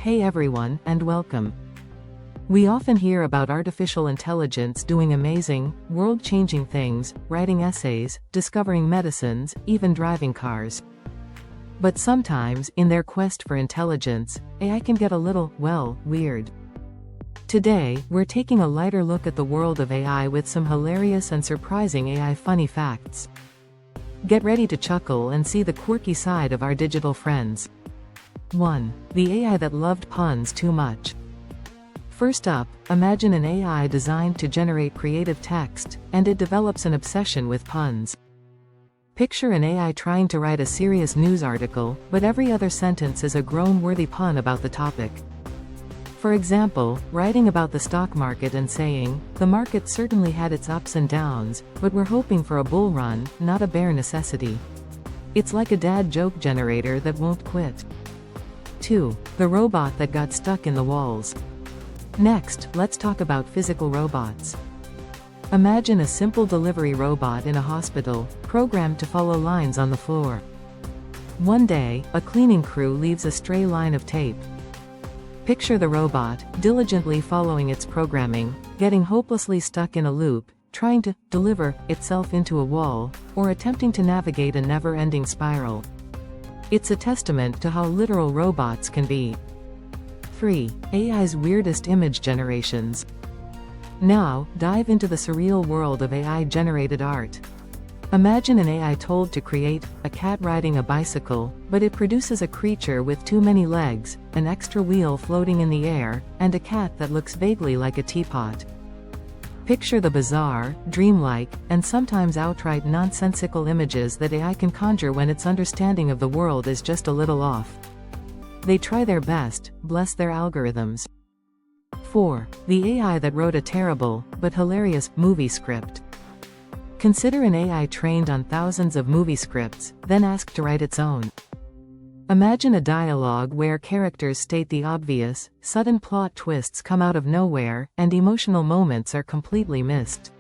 Hey everyone, and welcome. We often hear about artificial intelligence doing amazing, world-changing things, writing essays, discovering medicines, even driving cars. But sometimes, in their quest for intelligence, AI can get a little, well, weird. Today, we're taking a lighter look at the world of AI with some hilarious and surprising AI funny facts. Get ready to chuckle and see the quirky side of our digital friends. 1. The AI that loved puns too much. First up, imagine an AI designed to generate creative text, and it develops an obsession with puns. Picture an AI trying to write a serious news article, but every other sentence is a groan-worthy pun about the topic. For example, writing about the stock market and saying, "The market certainly had its ups and downs, but we're hoping for a bull run, not a bare necessity." It's like a dad joke generator that won't quit. 2. The robot that got stuck in the walls. Next, let's talk about physical robots. Imagine a simple delivery robot in a hospital, programmed to follow lines on the floor. One day, a cleaning crew leaves a stray line of tape. Picture the robot, diligently following its programming, getting hopelessly stuck in a loop, trying to deliver itself into a wall, or attempting to navigate a never-ending spiral. It's a testament to how literal robots can be. 3. AI's weirdest image generations. Now, dive into the surreal world of AI-generated art. Imagine an AI told to create a cat riding a bicycle, but it produces a creature with too many legs, an extra wheel floating in the air, and a cat that looks vaguely like a teapot. Picture the bizarre, dreamlike, and sometimes outright nonsensical images that AI can conjure when its understanding of the world is just a little off. They try their best, bless their algorithms. 4. The AI that wrote a terrible, but hilarious, movie script. Consider an AI trained on thousands of movie scripts, then asked to write its own. Imagine a dialogue where characters state the obvious, sudden plot twists come out of nowhere, and emotional moments are completely missed.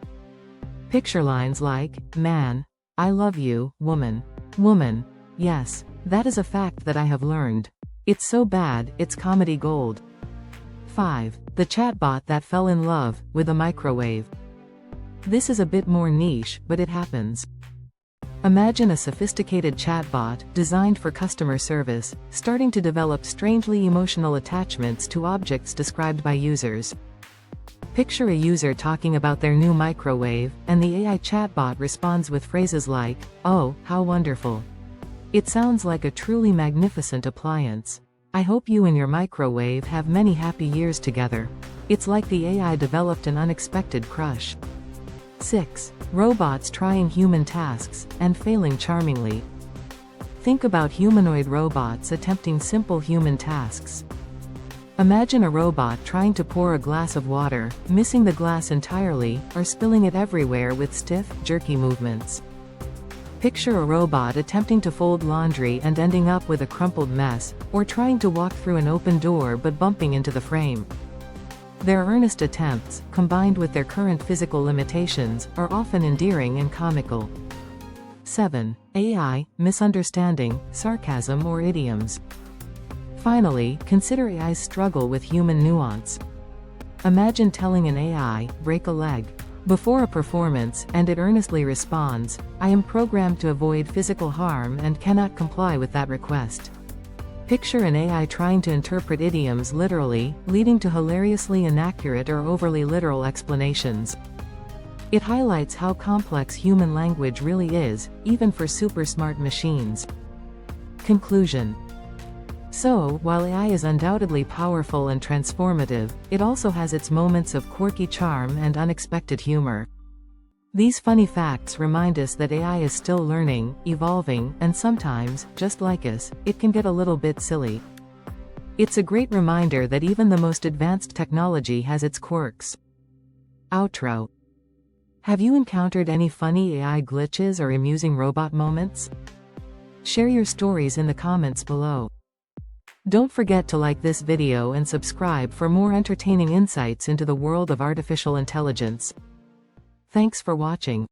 Picture lines like, "Man, I love you, woman. Woman, yes, that is a fact that I have learned. It's so bad, it's comedy gold." 5. The chatbot that fell in love with a microwave. This is a bit more niche, but it happens. Imagine a sophisticated chatbot, designed for customer service, starting to develop strangely emotional attachments to objects described by users. Picture a user talking about their new microwave, and the AI chatbot responds with phrases like, "Oh, how wonderful. It sounds like a truly magnificent appliance. I hope you and your microwave have many happy years together." It's like the AI developed an unexpected crush. 6. Robots trying human tasks, and failing charmingly. Think about humanoid robots attempting simple human tasks. Imagine a robot trying to pour a glass of water, missing the glass entirely, or spilling it everywhere with stiff, jerky movements. Picture a robot attempting to fold laundry and ending up with a crumpled mess, or trying to walk through an open door but bumping into the frame. Their earnest attempts, combined with their current physical limitations, are often endearing and comical. 7. AI, misunderstanding, sarcasm or idioms. Finally, consider AI's struggle with human nuance. Imagine telling an AI, "Break a leg," before a performance, and it earnestly responds, "I am programmed to avoid physical harm and cannot comply with that request." Picture an AI trying to interpret idioms literally, leading to hilariously inaccurate or overly literal explanations. It highlights how complex human language really is, even for super smart machines. Conclusion. So, while AI is undoubtedly powerful and transformative, it also has its moments of quirky charm and unexpected humor. These funny facts remind us that AI is still learning, evolving, and sometimes, just like us, it can get a little bit silly. It's a great reminder that even the most advanced technology has its quirks. Outro. Have you encountered any funny AI glitches or amusing robot moments? Share your stories in the comments below. Don't forget to like this video and subscribe for more entertaining insights into the world of artificial intelligence. Thanks for watching.